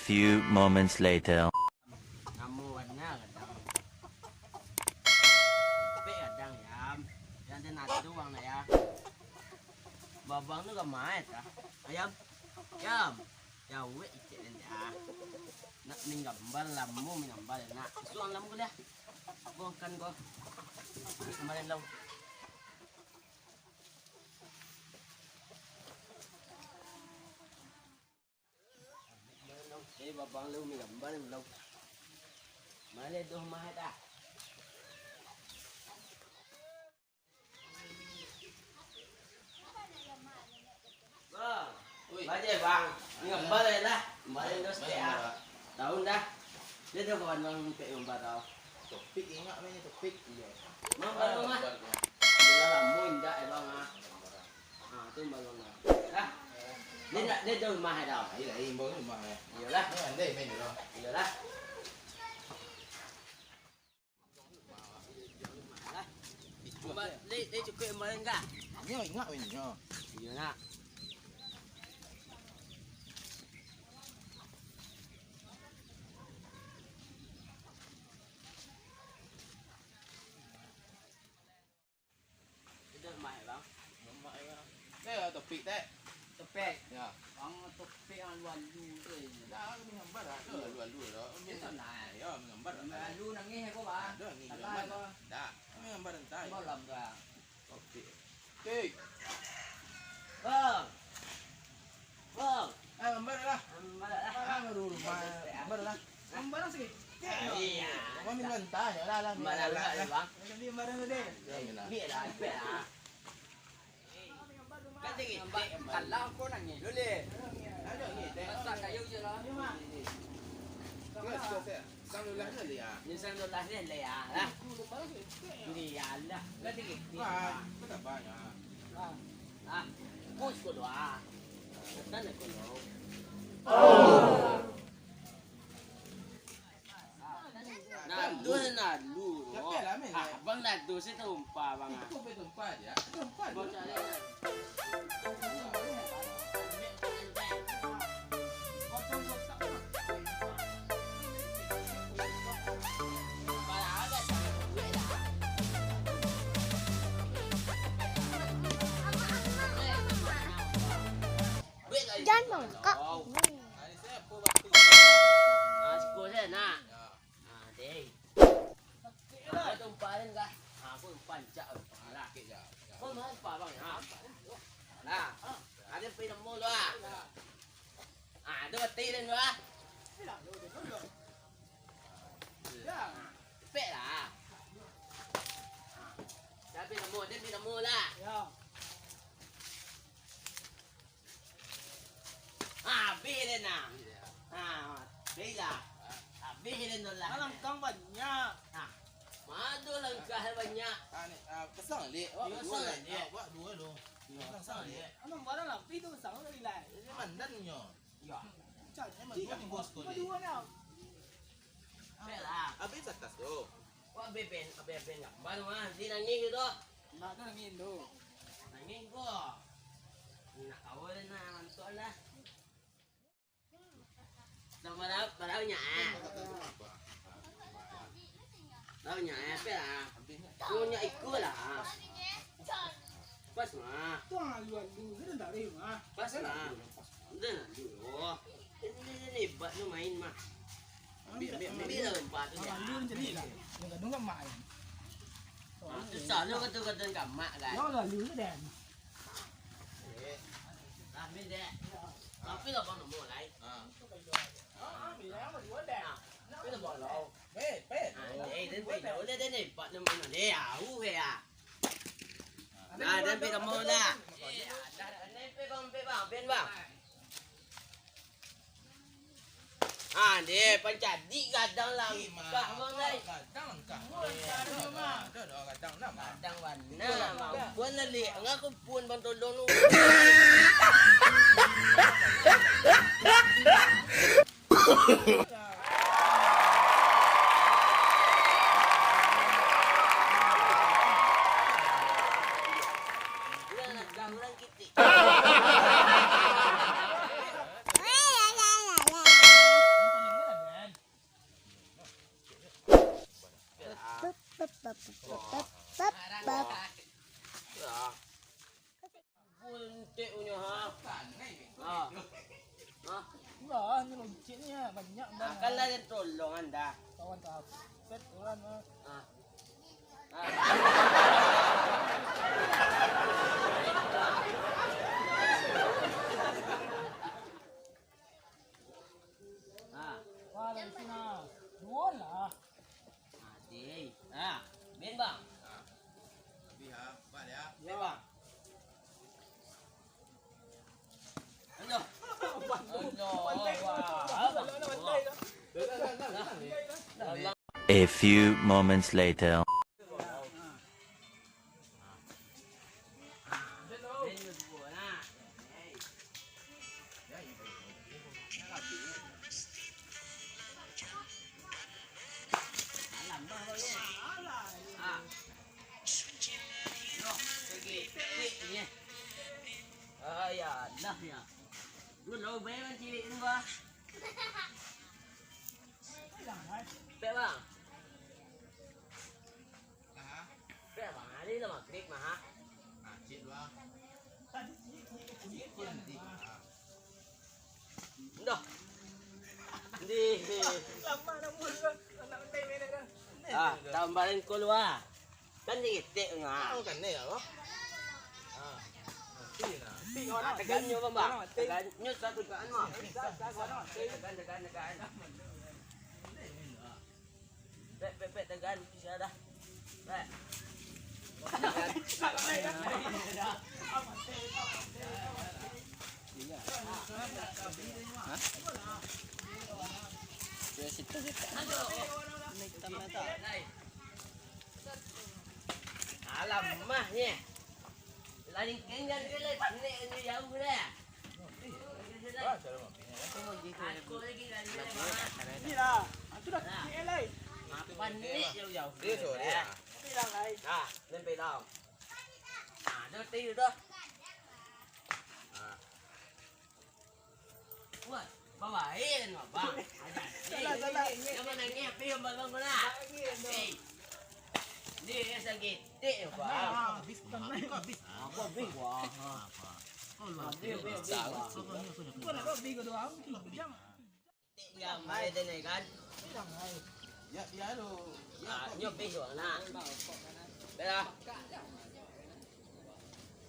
few moments later. Namuan na kadang. Pe kadang yam. Yan din natuwang na ya. Babang nu gamay ta. Ayam. Yam. Yawe ikelen ya. Nak minggambal lamu minggambal na. Suang lamu ko dah. Buangkan ko. Kemarin law. Babang lu minggambal law. Male doh mah dah. Bang. Baje bang. Ngambal lah. Kemarin dos ya. Tahun dah. Dia tu kawan bang pe ngambal tau. Topik ingat ni topik. Iya. Mang balong ah. Dia lah mun dah bang ah. Ah tu balong ah. Dah. Dia tu mah dah. Iya, imbau ni mah. Iyalah. Ni andai main dulu. Iyalah. Dia cukup kemarin kah? Ni ingat ni. Iya nak. Itu mai bang. Mak ya. Dah topik tak? Topek. Ya. Bang topek an walu tu. Dah ni gambar dah. Lalu dah. Dia sana. Ya, gambar. Walu nangis hai ko ba? Dah ni gambar. Dah. Ni gambar entai. Malam ka. Topik. Topik. Bang. Bang. Ah, gambar lah. Malah Ah, baru rumah. Gambar lah. Gambar sikit. Iya. Kau minta entai lah lah. Malah bang. Jadi barang tu deh. Ni dah pe ah. Kan tinggi. Kalau kau nangis dulu. Ada ni. Masak kayu je lah. Sang lulah ni ya. Ni sang tu lah ni ya. Lah. Ni ya lah. Kan tinggi. Wah, tak banyak. Ah. Pus ko doa. Tan ko lo. Nah, dua na lu. Ah, bang na tu saya tumpa bang ah. Itu tempat ya. Tempat. Bang cari. Jangan bangkok. Ini saya apa waktu? Ah, sekolah saya nak. Ah, deh. Ah, tumpahin kah? Ah, aku pancak. Lah. Sikit je. Kau mau apa bang? Ah. Lah. Ada pinam mulu ah. Ah, ada beti dan dua. Pek lah. Dah pinam mulu, dia pinam mulu lah. Ya. Ah, bilin na. Ah, bila. Ah, bilin na lah. Alam kang banyak. Ah, madu lang kahal banyak. Ah ni, kesang le. Kesang le. Buat dua lu. Kesang le. Alam barang lah. Itu sang lagi lah. Ini mandannya. Ya. Cak. Dua ni bos kau ni. Dua ni. Pek lah. Habis atas tu. Wah, beben enggak. Baru ah, di nangis gitu. Nak kan angin tu. Nangis ko. Nak awal na mantuan lah. Sama dah nya. Dah nya pe lah. Punya ikut lah. Pas mah. Tu ang luar lu. Kita tak ada mah. Pas lah. Udah lah dulu. Ini bat lu main mah. Bila empat tu dia. Lu jadi lah. Yang kadang kan mak. Susah lu kata kat mak kan. Yang lah lu tu dan. Lah min dek. Tapi lah bang nak mulai. Bila apa dua dan. Tapi lah bang lo. Pet. Đến bây giờ đến này bạn nó mình để ảo về à. Đến bây giờ mua ra. Đến bây con bây vào bên vào. À để jadi kadang lah. Kah bang đây. Kadang lengkap. Kadang nama. Kadang warna. Pun lah lihat aku pun bang tolong lu. Orang kita. Ya. Buntik punya ha. Ah. Ah. Wah, ni logiknya banyak dah. Akan lah dia tolong anda. Kawan tak pet orang mah. Ah. Ah. Wah, dari sini. Dua lah. Adik. Ah. Ben bang. Tapi ha, buat ya. Ben bang. Aduh. A few moments later. Ya, dah ya. Lu lo bé bên chị đi qua. Bé bang. Ha? Bé bang đi là mặc điếc mà hả? Cik lah. Cik nanti. Dah. Đi. Lama nak mula. Nak time ni dah. Ah, tambahin ko luwa. Kan dikit nga. Tahu kan ni apa? Ah. Nanti nah. Tekan nyo bang. Tekan nyo sa tekan mo. Tekan. Pe tekan siya dah. Pe. Alam mahnya. Lain kengan ke lai panik ni jauh dah. Ah, cara mak ni. Aku lagi kan ni mah. Ni lah. Itu dah KLai. Panik jauh-jauh. Dia suruh dia. Bilang lai. Ah, lên về đâu? À, đưa tí rồi đó. À. Ui, bà bảy lên mà bà. Salah. Yang mana nghe phim mà không có nè. Đi sakit. Tệ quá. Habis kan. Aku habis wah. Kau nak bawa bigo doang. Jam. Yang mai đây này kan. Bilang lai. Ya lu. À, nhộp đi xuống nè. Đây là.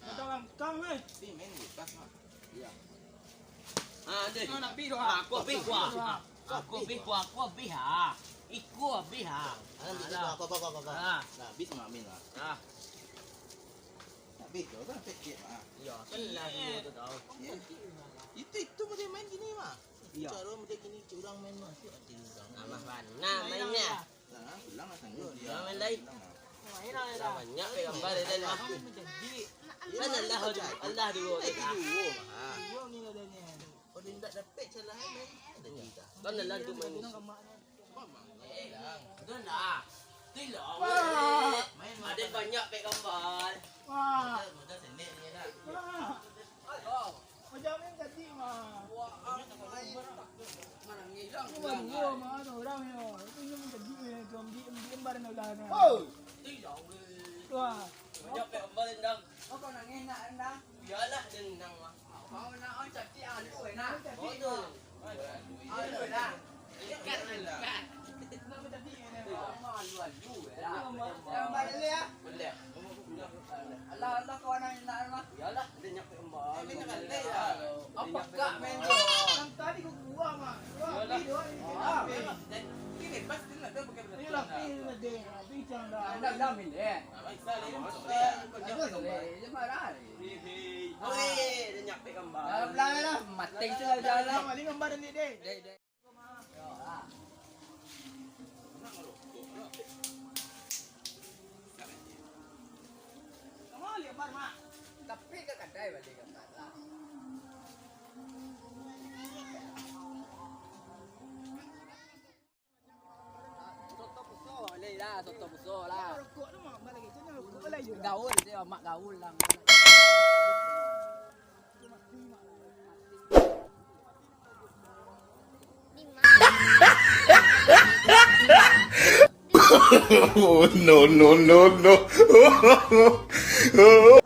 Datang kang weh. Ti main di pas mak. À, đi. Kau nak bi doang. Aku habis wah. Aku habis hả? Aku habis hả? Kau. À. Nah, bis mak min lah. À. Nak bis kau kan pekek mak. Iya, kan lah tu tahu. Ya. Itu macam main gini mak. Iya. Cara macam gini curang main mak. Ada orang. Nama mana mainnya? Nah, pulang lah tangguh dia. Jangan main lain. Main lah Dah dah. banyak pe gambar dia mah. Kan Allah dulu Itu kita. dua mak. Dua ni lah dia ni. Kau dia tak dapat salah main. Ada kita. Kan Allah tu main. Bilang kat mak ni. Dah lah. Tidak. Main Ada banyak pe gambar. Wah. Mudah sendiri ni dah. Wah. Macam ni jadi mah. Mana ngilang. Gua mah tu orang ni. Itu ni jadi jom diem bareng ulah ni. Tidak. Wah. Banyak pe gambar dendang. Kau nak enak anda? Biarlah dendang mah. Mau nak on cakap ada tu nak. Oh tu. Ada tu dah. Dekat lah. Nak jadi ni. Mah luar ju lah. Yang balik ya. Boleh. Allah kau nak enak mah. Biarlah banyak pe gambar. Main nak kata lah. Apa kak main tu? Yang tadi kau buang mah. Buang video ni. Ini pas dia nak pakai Ni lah ni dia. Bincang dah. Dah min dia. Baiklah ni masuk Ada tu le, je marah. Oi, banyak pe gambar. Dalam belakang lah, mati tu jalan. Ni gambar ni dia. Dek. Kamu lihat bar mak. Tapi ke kedai balik gambar lah. Soto puso, le lah, soto puso lah. Rokok tu mak balik tu rokok boleh juga. Gaul dia, mak gaul lah. no, no, no, no.